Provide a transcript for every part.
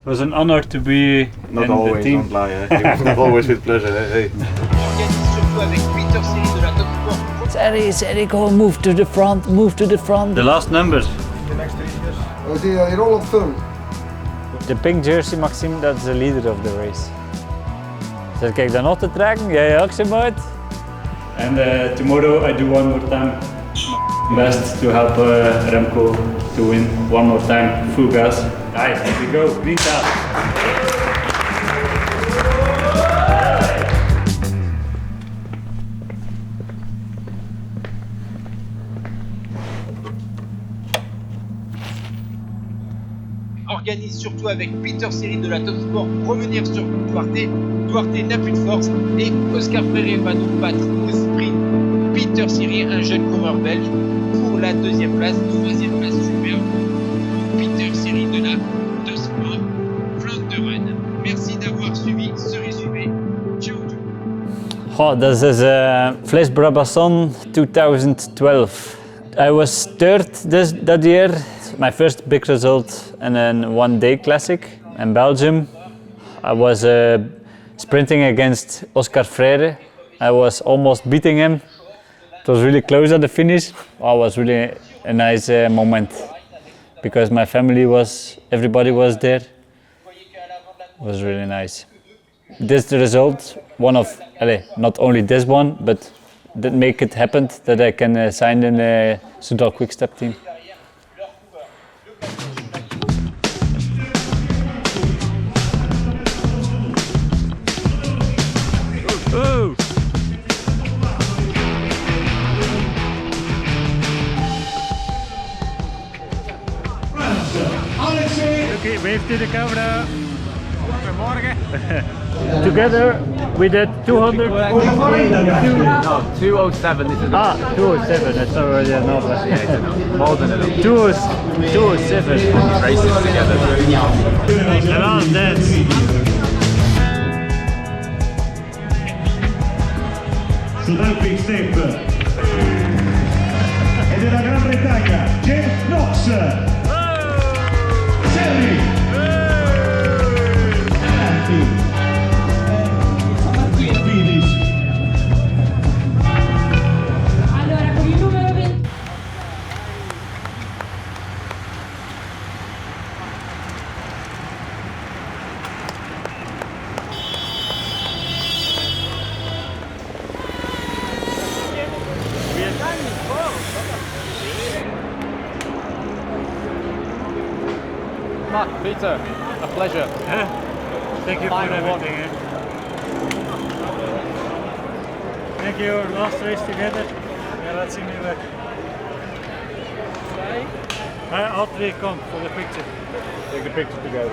was an honor to be not in always, the team. don't lie, not always with pleasure. Hey. Organise surtout avec Pieter Serry de la Top Sport. Serry, go move to the front. The last numbers. The next 3 years. We zie je hier al op film. The pink jersey, Maxime, that's the leader of the race. Zeg ik dan nog te trekken? Jij ook, Simon? And tomorrow I do one more time. Best to help Remco to win one more time. Full gas. Guys, here we go. Green tab. Organise surtout avec Pieter Serry de la Top Sport pour revenir sur Duarte. Duarte n'a plus de force et Oscar Freire va nous battre au sprint. Pieter Serry, un jeune coureur belge, pour la deuxième place. Troisième place superbe. Pieter Serry de la Top Sport Vlaanderen. Merci d'avoir suivi ce résumé. Ciao. Oh, this is Flèche Wallonne 2012. I was third that year. My first big result and then one day classic in Belgium. I was sprinting against Oscar Freire. I was almost beating him. It was really close at the finish. Oh, it was really a nice moment because my family everybody was there. It was really nice. This result, one of, not only this one, but that make it happen that I can sign in the Soudal Quick-Step team. Okay, wave to the camera. Goedemorgen. Together we did 200. No, 207. This is 207. That's already enough. more than enough. 207. Races together. The last dance. Soudal Quick-Step e della Gran Bretagna James Knox, Serry, finish. Allora con il numero 20. Mark, Peter, a pleasure. Thank you for everything. Thank you. Last race together. Yeah, let's see me back. All three come for the picture. Take the picture together.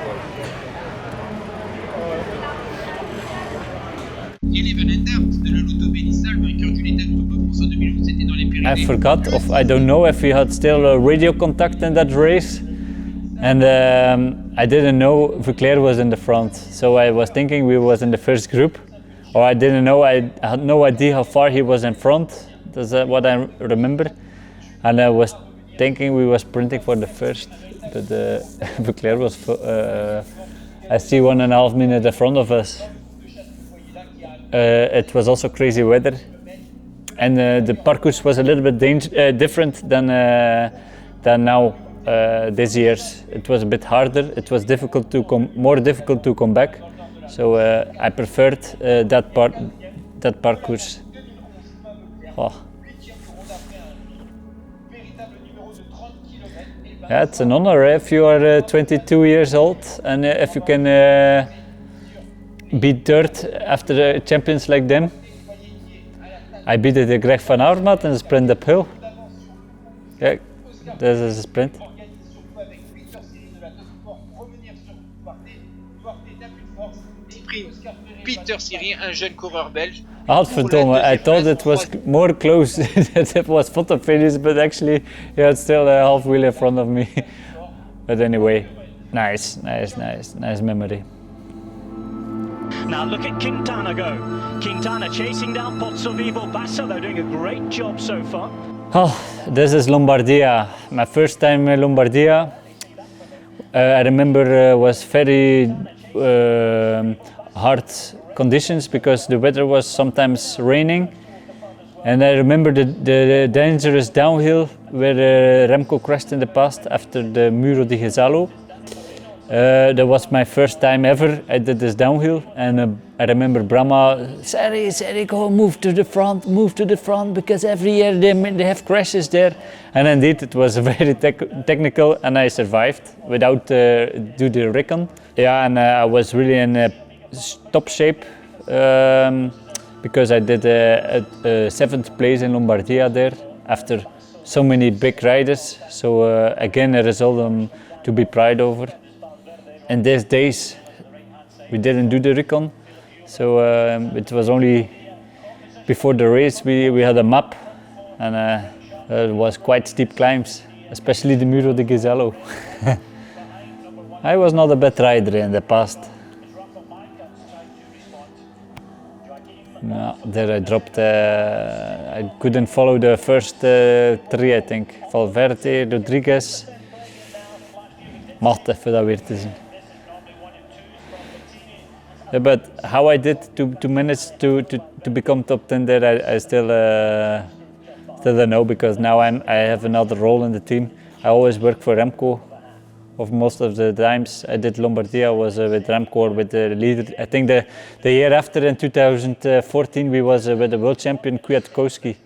Il Eliminator de la Lotto Bénissal, vainqueur d'une étape du Tour de France en 2011, c'était dans les Pyrénées. I forgot, I don't know if we had still a radio contact in that race. And I didn't know Vuclair was in the front, so I was thinking we was in the first group, or I didn't know, I had no idea how far he was in front. That's what I remember. And I was thinking we were sprinting for the first, but Vuclair was, I see 1.5 minutes in front of us. It was also crazy weather, and the parcours was a little bit different than now. This year's it was a bit harder. It was more difficult to come back. So I preferred that parcours. Oh. Yeah, it's an honor if you are 22 years old and if you can beat third after the champions like them. I beat the Greg van Avermaet in the sprint uphill. Yeah, this is a sprint. Pieter Serry, un jeune coureur belge. Godverdomme, I thought it was more close that it was photo finish, but actually he had still a half wheel in front of me. But anyway, nice memory. Now look at Quintana go. Quintana chasing down Pozzovivo Basso. They're doing a great job so far. Oh, this is Lombardia. My first time in Lombardia. I remember was very hard conditions because the weather was sometimes raining. And I remember the dangerous downhill where Remco crashed in the past after the Muro di Ghisallo. That was my first time ever. I did this downhill, and I remember Brahma, Serry, go move to the front, because every year they have crashes there. And indeed, it was very technical, and I survived without do the recon. Yeah, and I was really in top shape because I did a 7th place in Lombardia there after so many big riders. So again, a result to be proud over. And these days we didn't do the recon, so it was only before the race we had a map, and it was quite steep climbs, especially the Muro di Ghisallo. I was not a bad rider in the past. No, there I dropped, I couldn't follow the first 3 I think. Valverde, Rodriguez, Matt even dat weer te zien. Yeah, but how I did to manage to become top 10 there, I still don't know, because now I have another role in the team. I always work for Remco. Of most of the times I did Lombardia was with Remco or with the leader. I think the year after, in 2014, we was with the world champion Kwiatkowski,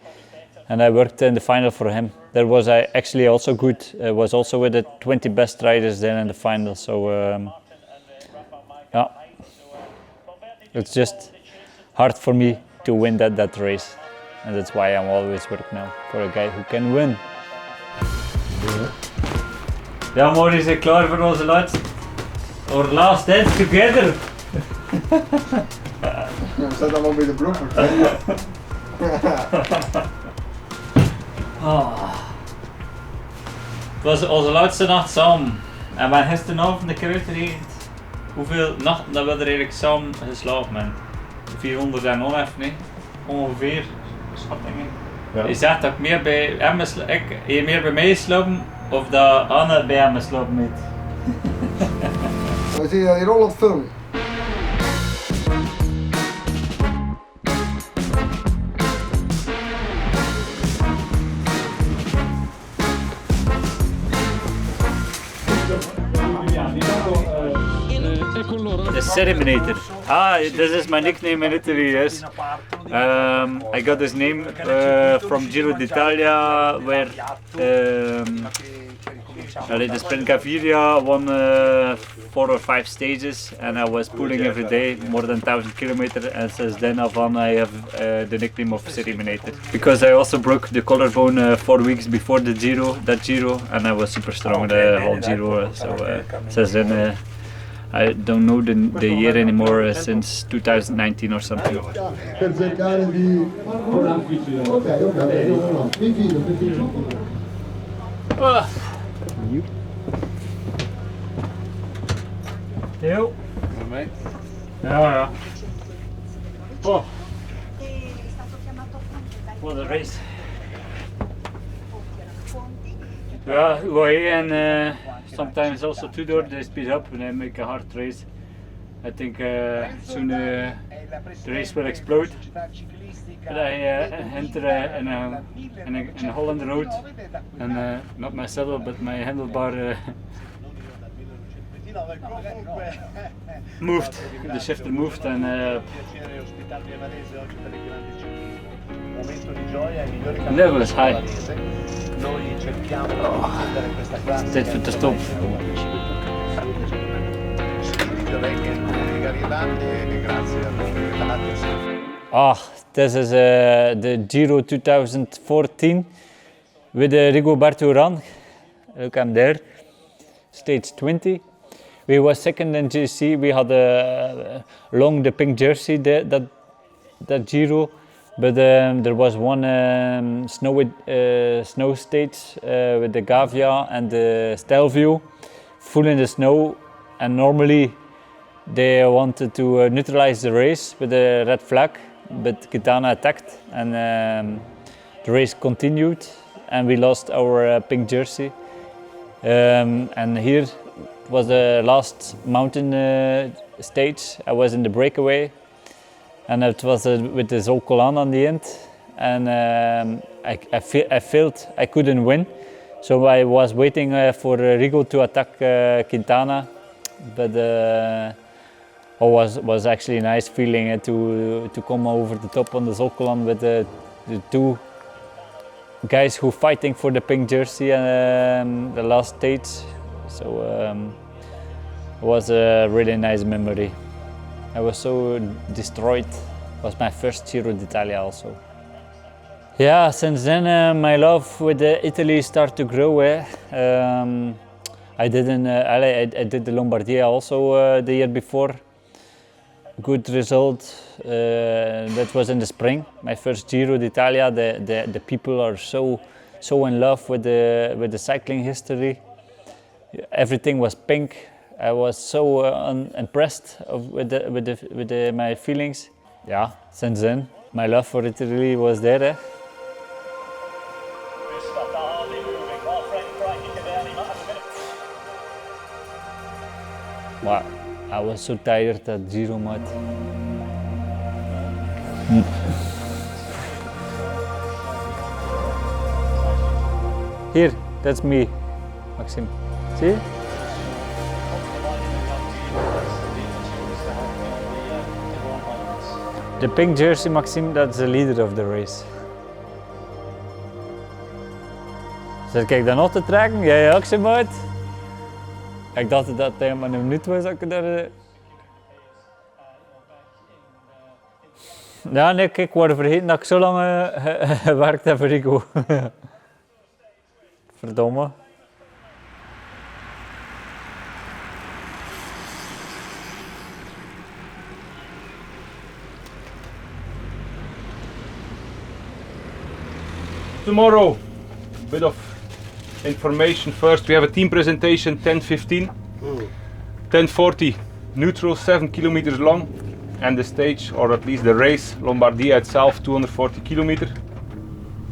and I worked in the final for him. There was actually also good. I was also with the 20 best riders there in the final. So yeah. It's just hard for me to win that race, and that's why I'm always working now for a guy who can win. Ja, Maurice is klaar voor onze laatste. Our last dance together. Ja, we staan allemaal bij de bloemen. Het was onze laatste nacht samen. En we hebben gisteravond de keer uitgerekend hoeveel nachten dat we er eigenlijk samen geslapen hebben. 400 en onhef, nee? Ongeveer, schattingen. Ja. Je zegt dat ik meer bij hem je meer bij mij geslapen, of dat Anne bij hem geslapen heeft. We zien hier Holland film. The Eliminator. This is my nickname in Italy, yes. I got this name from Giro d'Italia, where the Sprint Gaviria won 4 or 5 stages, and I was pulling every day, more than 1,000 kilometers, and since then on I have the nickname of Eliminator. Because I also broke the collarbone 4 weeks before the Giro, and I was super strong the whole Giro, so since then I don't know the year anymore, since 2019 or something. Per cercare di... Yo. Ja. Oh. What a race. Yeah, UAE and sometimes also Tudor, they speed up and they make a hard race. I think soon the race will explode. But I enter in a Holland road, and not my saddle but my handlebar moved, the shifter moved, and that was high. Tijd voor te stoppen. This is the Giro 2014 with Rigoberto Urán. Look, I'm there. Stage 20. We was second in GC. We had long the pink jersey that Giro. But there was one snow stage with the Gavia and the Stelvio, full in the snow, and normally they wanted to neutralize the race with a red flag, but Quintana attacked, and the race continued, and we lost our pink jersey. And here was the last mountain stage. I was in the breakaway, and it was with the Soudal on the end, and I felt I couldn't win, so I was waiting for Rigo to attack Quintana, but it was actually a nice feeling to come over the top on the Soudal with the two guys who fighting for the pink jersey and the last stage. So it was a really nice memory. I was so destroyed. It was my first Giro d'Italia also. Yeah, since then my love with Italy started to grow. I did the Lombardia also the year before. Good result. That was in the spring. My first Giro d'Italia. The people are so in love with the cycling history. Everything was pink. I was so impressed with my feelings. Yeah, since then my love for Italy was there. Wow, I was so tired at Giro, mate. Here, that's me, Maxime. See? The pink jersey, Maxime, that's the leader of the race. Zet ik dan nog te trekken? Jij ook, Maxime? Ik dacht dat het maar een minuut was dat ik daar... Ja, nee, kijk, ik word vergeten dat ik zo lang gewerkt heb voor Rico. Verdomme. Tomorrow, a bit of information first. We have a team presentation 10:15, 10:40, neutral 7 kilometers long, and the stage, or at least the race, Lombardia itself, 240 kilometers.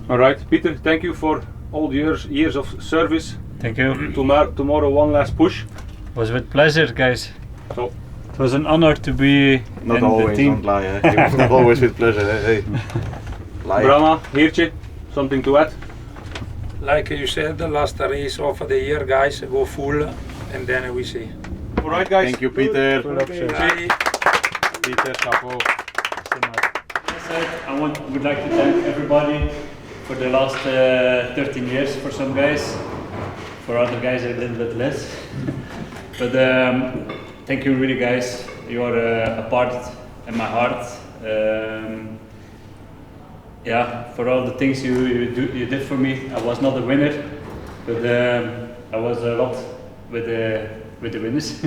All right, Pieter, thank you for all the years of service. Thank you. Tomorrow one last push. It was with pleasure, guys. So, it was an honor to be not in always, the team. don't lie. Eh? Not always with pleasure. Hey. Brahma, Heertje, something to add? Like you said, the last race of the year, guys, go full, and then we see. All right, guys. Thank you, Pieter. Okay. Pieter, chapeau. I would like to thank everybody for the last 13 years for some guys. For other guys a little bit less. But thank you really, guys. You are a part in my heart. Yeah, for all the things you did for me. I was not a winner, but I was a lot with the winners.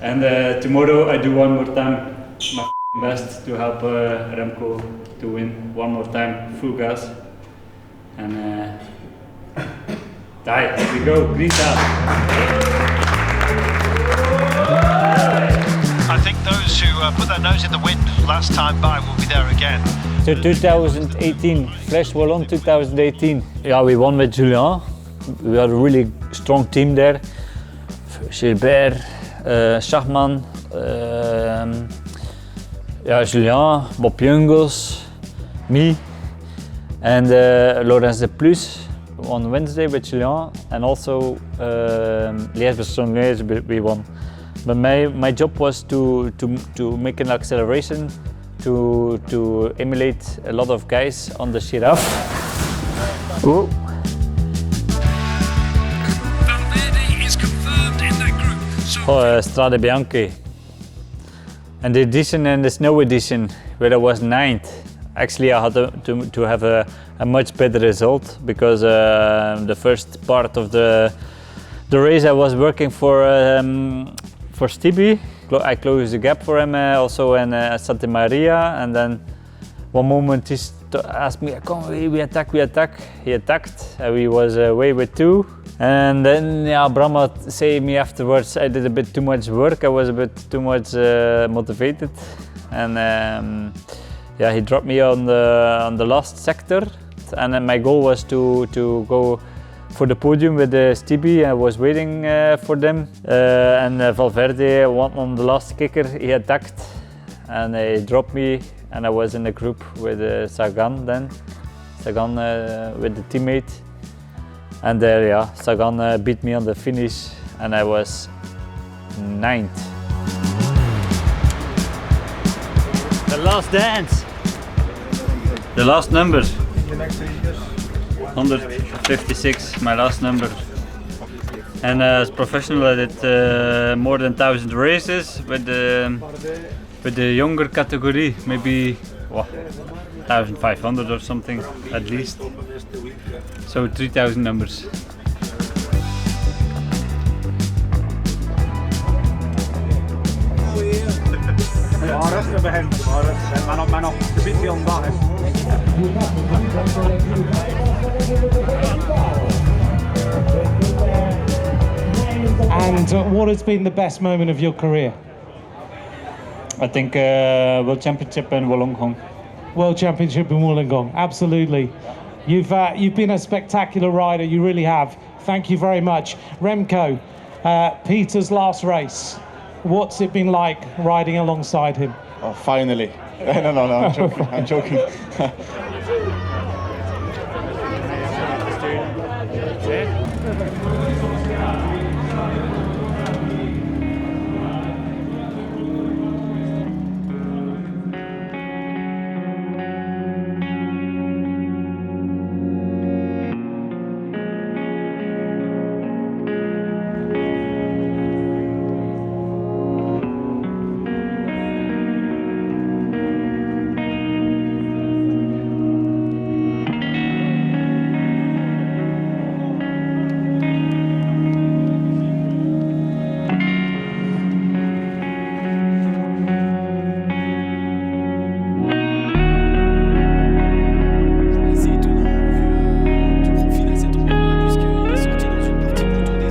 And tomorrow I do one more time my best to help Remco to win one more time, full gas. And here we go, green tab. I think those who put their nose in the wind last time by will be there again. So 2018, Flèche Wallonne 2018. Yeah, we won with Julien. We had a really strong team there. Gilbert, Schachman, Julien, Bob Jungels, me, and Laurens de Plus on Wednesday with Julien, and also Liège-Bastogne-Liège we won. But my job was to make an acceleration to emulate a lot of guys on the giraffe. Oh. Is confirmed in that group. Strade Bianche. And the edition and the snow edition, where I was 9th. Actually, I had to have a much better result because the first part of the race I was working for Stevie. I closed the gap for him also in Santa Maria, and then one moment he asked me, "Come, we attack." He attacked. We was away with 2, and then Brahma said me afterwards I did a bit too much work. I was a bit too much motivated, and he dropped me on the last sector, and then my goal was to go for the podium with Stevie. I was waiting for them, and Valverde on the last kicker, he attacked and he dropped me, and I was in a group with Sagan then. Sagan with the teammate, and yeah, Sagan beat me on the finish, and I was 9th. The last dance. The last number. The next 3 years. 156, my last number. And as professional, I did more than 1,000 races with the younger category, maybe 1,500 or something at least. So 3,000 numbers. And what has been the best moment of your career? I think World Championship in Wollongong. World Championship in Wollongong, absolutely. You've been a spectacular rider, you really have. Thank you very much. Remco, Pieter's last race. What's it been like riding alongside him? Oh, finally. No, I'm joking. I'm joking.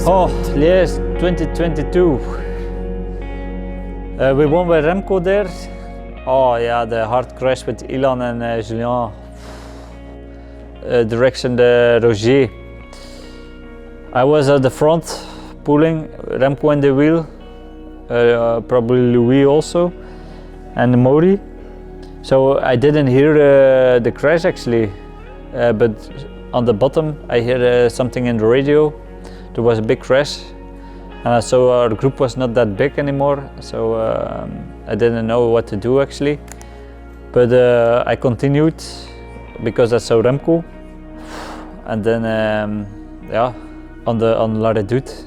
Oh, Liège 2022. We won with Remco there. Oh yeah, the hard crash with Ilan and Julien. Direction the Roger. I was at the front pulling, Remco in the wheel, probably Louis also, and Mori. So I didn't hear the crash actually, but on the bottom I hear something in the radio. There was a big crash, and so our group was not that big anymore, so I didn't know what to do actually. But I continued because I saw Remco, and then yeah, on La Redoute,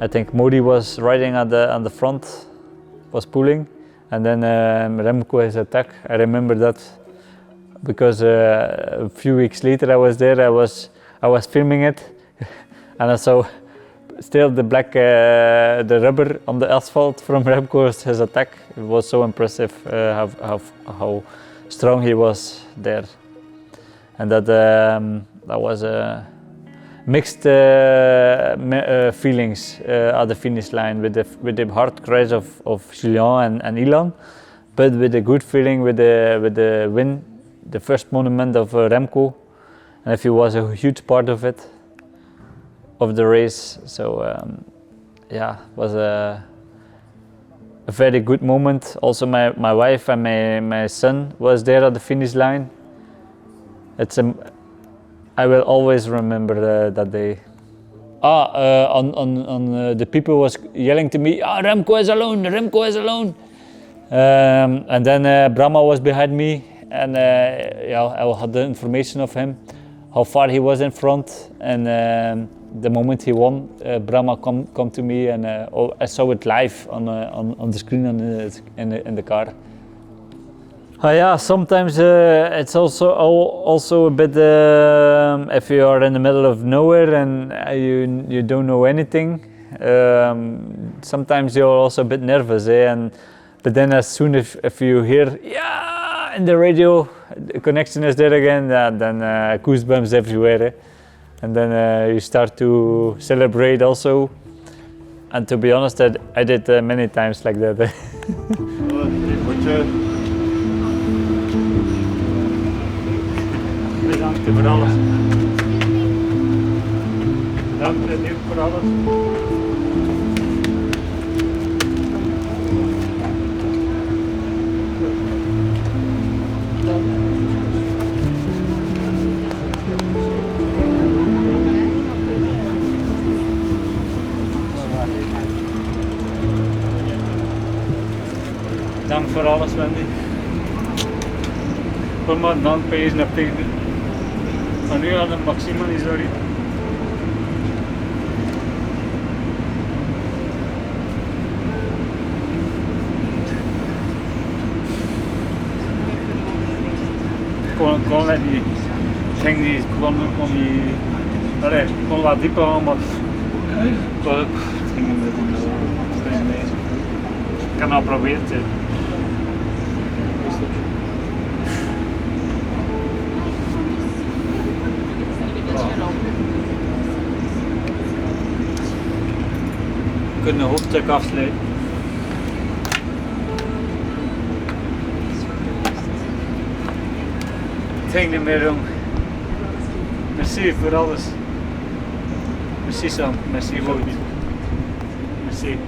I think Modi was riding on the front, was pulling, and then Remco his attack. I remember that because a few weeks later I was there. I was filming it. And I saw still the black, the rubber on the asphalt from Remco's his attack. It was so impressive how strong he was there, and that was mixed feelings at the finish line with the hard crash of Julien and Ilan, but with a good feeling with the win, the first monument of Remco, and if he was a huge part of it. Of the race, so yeah, it was a very good moment. Also, my wife and my son was there at the finish line. I will always remember that day. The people was yelling to me, Remco is alone, Remco is alone. And then Brahma was behind me, and yeah, I had the information of him, how far he was in front, and the moment he won, Brahma come to me, and I saw it live on the screen in the car. Yeah, sometimes it's also a bit if you are in the middle of nowhere and you don't know anything. Sometimes you're also a bit nervous, but then as soon as if you hear yeah in the radio, the connection is there again, then goosebumps everywhere. And then you start to celebrate also. And to be honest, I did many times like that. Bedankt voor alles. Dank Nick voor alles. Dank voor alles, Wendy. Kom maar dank bij je naar tegen. Maar nu aan de Maxima niet, sorry. Kon net niet. Ging niet, kon niet. Allee, kon wat dieper gaan, maar. Het ging niet meer. Ik kan nou proberen. We kunnen een hoofdstuk afsluiten. Het ging niet meer om. Merci voor alles. Merci Sam, merci goed. Merci.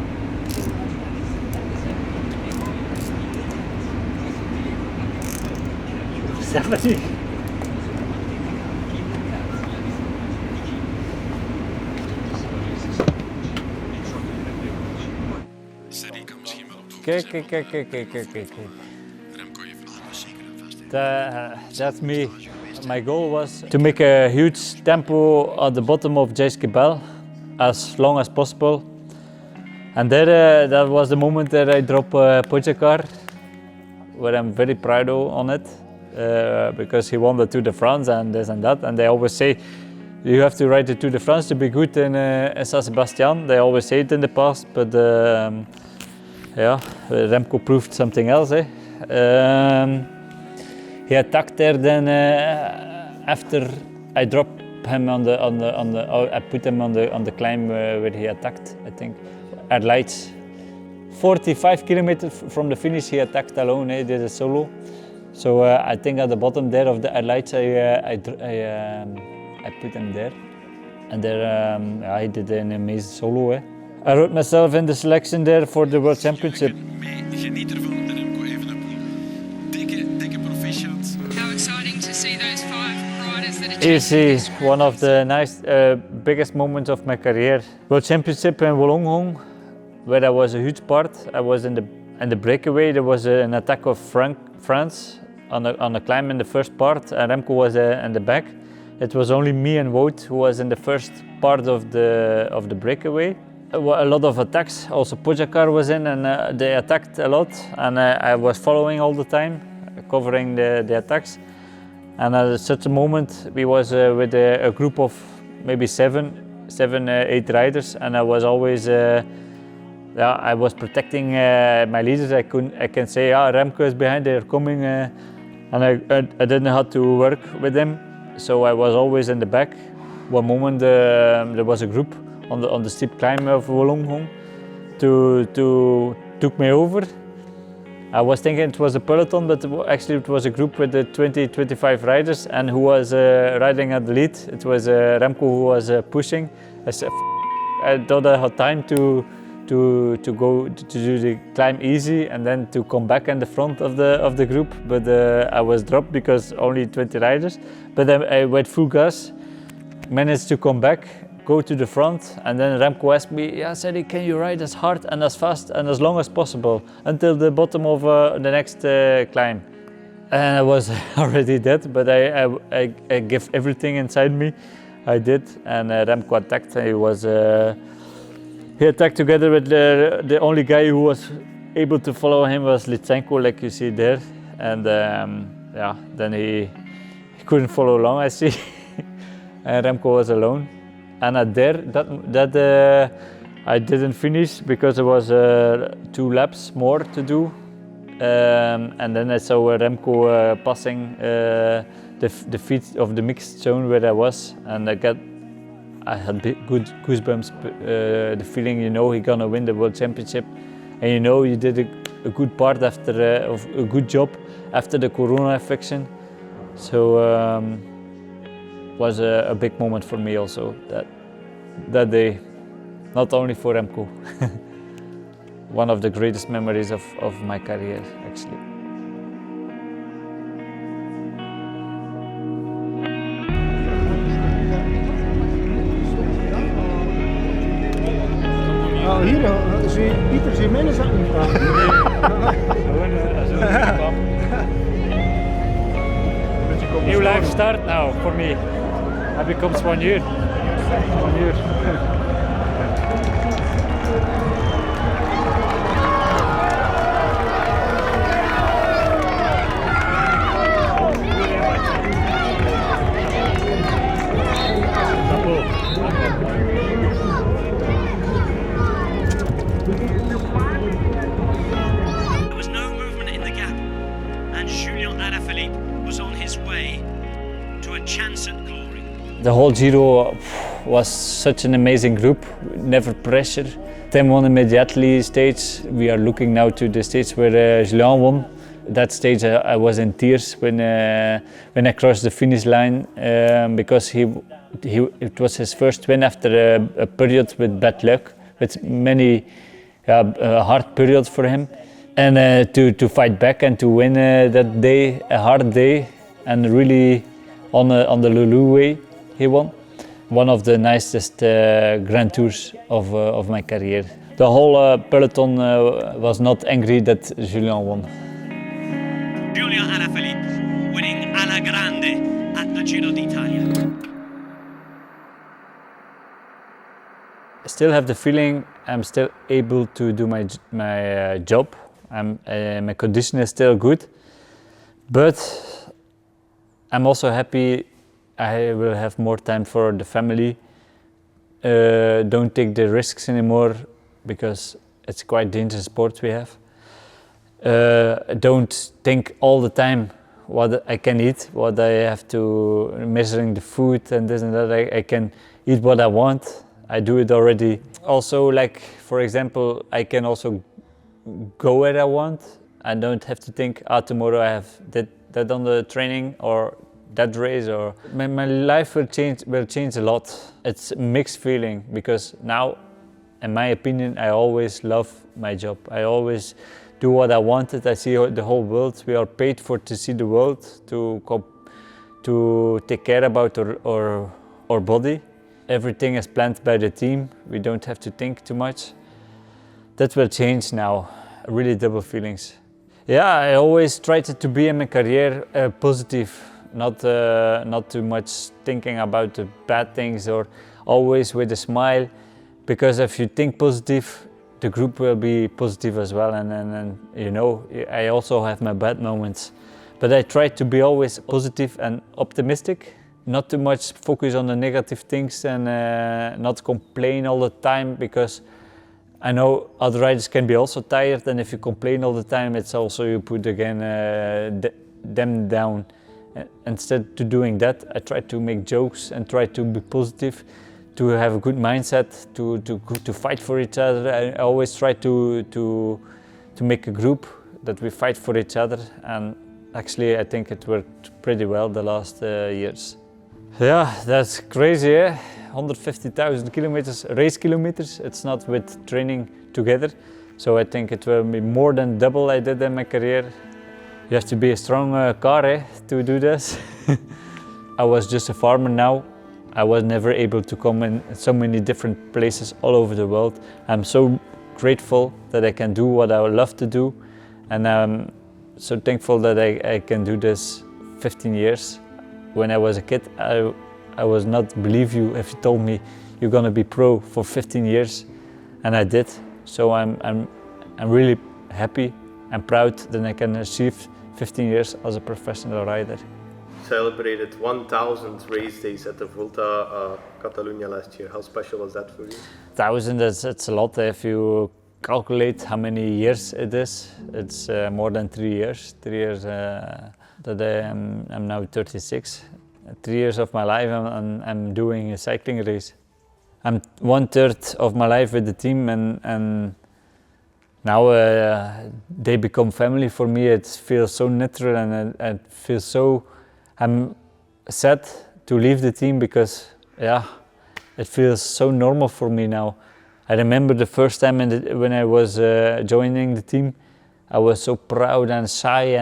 Stephanie. Kijk. That's me. My goal was to make a huge tempo at the bottom of Jeskebel as long as possible. And there, that was the moment that I dropped Pogačar, where I'm very proud on it, because he won the Tour de France and this and that. And they always say, you have to ride the Tour de France to be good in San Sebastián. They always say it in the past, but yeah, Remco proved something else. He attacked there. Then after I dropped him I put him on the climb where he attacked. I think at Liège, 45 kilometers from the finish, he attacked alone. He did a solo. So I think at the bottom there of the Liège, I put him there, and there he did an amazing solo. I wrote myself in the selection there for the World Championship. Geniet ervan, Remco Evenepoel. Dikke proficiat. How exciting to see those 5 riders that are Easy, one of the biggest moments of my career. World Championship in Wollongong, where I was a huge part. I was in the breakaway. There was an attack of France on a climb in the first part, and Remco was in the back. It was only me and Wout who was in the first part of the breakaway. A lot of attacks. Also Pogačar was in, and they attacked a lot, and I was following all the time, covering the attacks. And at such a moment, we was with a group of maybe 8 riders, and I was always I was protecting my leaders. I can say, Remco is behind, they're coming, and I didn't know how to work with them, so I was always in the back. One moment there was a group on the steep climb of Wollongong took me over. I was thinking it was a peloton, but actually it was a group with 20-25 riders, and who was riding at the lead. It was Remco who was pushing. I said, I thought I had time to go to do the climb easy and then to come back in the front of the group, but I was dropped because only 20 riders. But I went full gas, managed to come back, go to the front, and then Remco asked me, Serry, can you ride as hard and as fast and as long as possible until the bottom of the next climb? And I was already dead, but I gave everything inside me. I did, and Remco attacked. He attacked together with the only guy who was able to follow him was Litsenko, like you see there, and then he couldn't follow along, I see, and Remco was alone. And at there, that I didn't finish because there was 2 laps more to do, and then I saw Remco passing the feet of the mixed zone where I was, and I had good goosebumps. The feeling, he gonna win the World Championship, and you did a good part after a good job after the Corona infection. So was a big moment for me also. That that day, not only for Remco. One of the greatest memories of my career, actually. Nou, hier, Pieter, zie je mij eens aan niet vragen. New life start now for me. I becomes 1 year. 1 year. There was no movement in the gap, and Julien Alaphilippe was on his way to a chance at glory. The whole Giro was such an amazing group, never pressure. Then won immediately stage. We are looking now to the stage where Julien won. That stage I was in tears when I crossed the finish line because it was his first win after a period with bad luck, with many hard periods for him. And to fight back and to win that day, a hard day, and really on the Lulu way, he won. One of the nicest Grand Tours of my career. The whole peloton was not angry that Julien won. Julien Alaphilippe winning alla grande at the Giro d'Italia. I still have the feeling I'm still able to do my job. My condition is still good, but I'm also happy I will have more time for the family. Don't take the risks anymore because it's quite dangerous sport we have. Don't think all the time what I can eat, what I have to measuring the food and this and that. I can eat what I want. I do it already. Also, like for example, I can also go where I want. I don't have to think, tomorrow I have that on the training or that race, or my life will change a lot. It's a mixed feeling because now, in my opinion, I always love my job. I always do what I wanted. I see the whole world. We are paid to see the world, to take care about our body. Everything is planned by the team. We don't have to think too much. That will change now. Really double feelings. Yeah, I always tried to be in my career positive. Not too much thinking about the bad things, or always with a smile, because if you think positive, the group will be positive as well. And you know, I also have my bad moments, but I try to be always positive and optimistic. Not too much focus on the negative things and not complain all the time, because I know other riders can be also tired, and if you complain all the time, it's also you put again them down. Instead of doing that, I try to make jokes and try to be positive, to have a good mindset, to fight for each other. I always try to make a group that we fight for each other, and actually I think it worked pretty well the last years. Yeah, that's crazy, eh? 150,000 kilometers, race kilometers. It's not with training together, so I think it will be more than double I did in my career. You have to be a strong car to do this. I was just a farmer now. I was never able to come in so many different places all over the world. I'm so grateful that I can do what I love to do, and I'm so thankful that I can do this 15 years. When I was a kid, I was not believe you if you told me you're gonna be pro for 15 years, and I did. So I'm really happy and proud that I can achieve 15 years as a professional rider. Celebrated 1,000 race days at the Volta Catalunya last year. How special was that for you? 1,000, that's a lot. If you calculate how many years it is, it's more than 3 years. 3 years that I'm now 36. 3 years of my life I'm doing a cycling race. I'm 1/3 of my life with the team, and now they become family for me. It feels so natural, and it feels so. I'm sad to leave the team because, yeah, It feels so normal for me now. I remember the first time when I was joining the team, I was so proud and shy,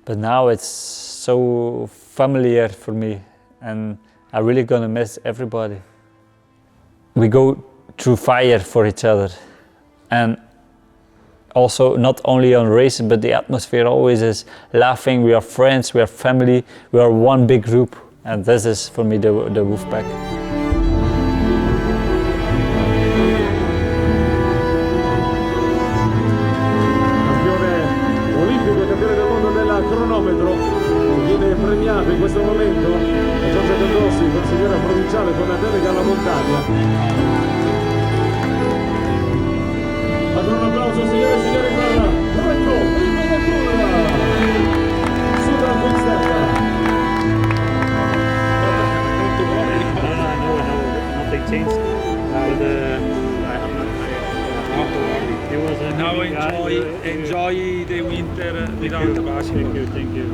but now it's so familiar for me, and I'm really gonna miss everybody. We go through fire for each other, and also not only on races, but the atmosphere always is laughing. We are friends, we are family, we are one big group, and this is for me the Wolfpack. Premiato in questo momento Giorgio Condossi, consigliere provinciale con la delega alla montagna. Allora un applauso signore e signori per Franco Soudal Quick-Step. No, nothing changed. Now enjoy the winter without the bicycle. Thank you.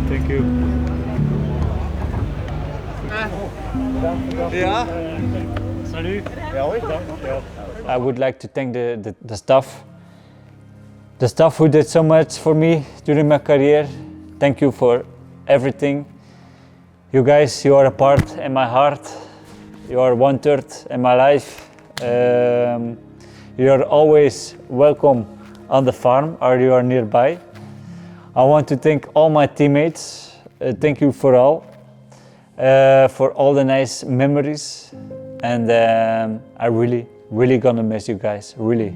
Thank you. Ja. Salut. I would like to thank the staff. The staff who did so much for me during my career. Thank you for everything. You guys, you are a part in my heart. You are 1/3 in my life. You are always welcome on the farm or you are nearby. I want to thank all my teammates. Thank you for all the nice memories, and I really gonna miss you guys, really.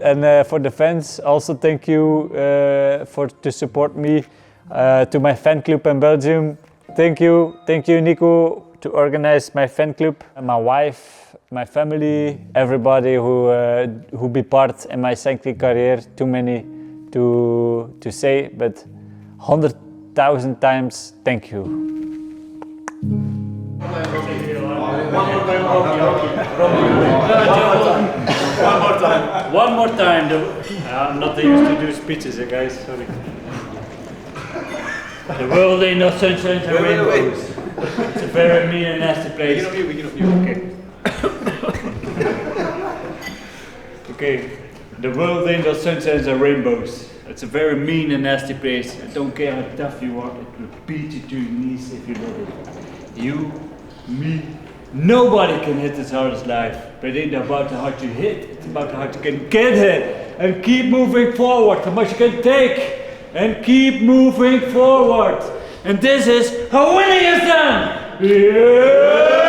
And for the fans, also thank you to support me, to my fan club in Belgium. Thank you Nico, to organize my fan club, and my wife, my family, everybody who be part in my cycling career. Too many to say, but 100,000 times thank you. One more time. I'm not used to do speeches, guys. Sorry. The world ain't no sunshine and rainbows. It's a very mean and nasty place. Okay. The world ain't no sunshine and rainbows. It's a very mean and nasty place. I don't care how tough you are, it will beat you to your knees if you let it. You, me, nobody can hit as hard as life. But it ain't about how hard you hit, it's about how hard you can get hit. And keep moving forward, how much you can take. And keep moving forward. And this is how winning is done! Yeah!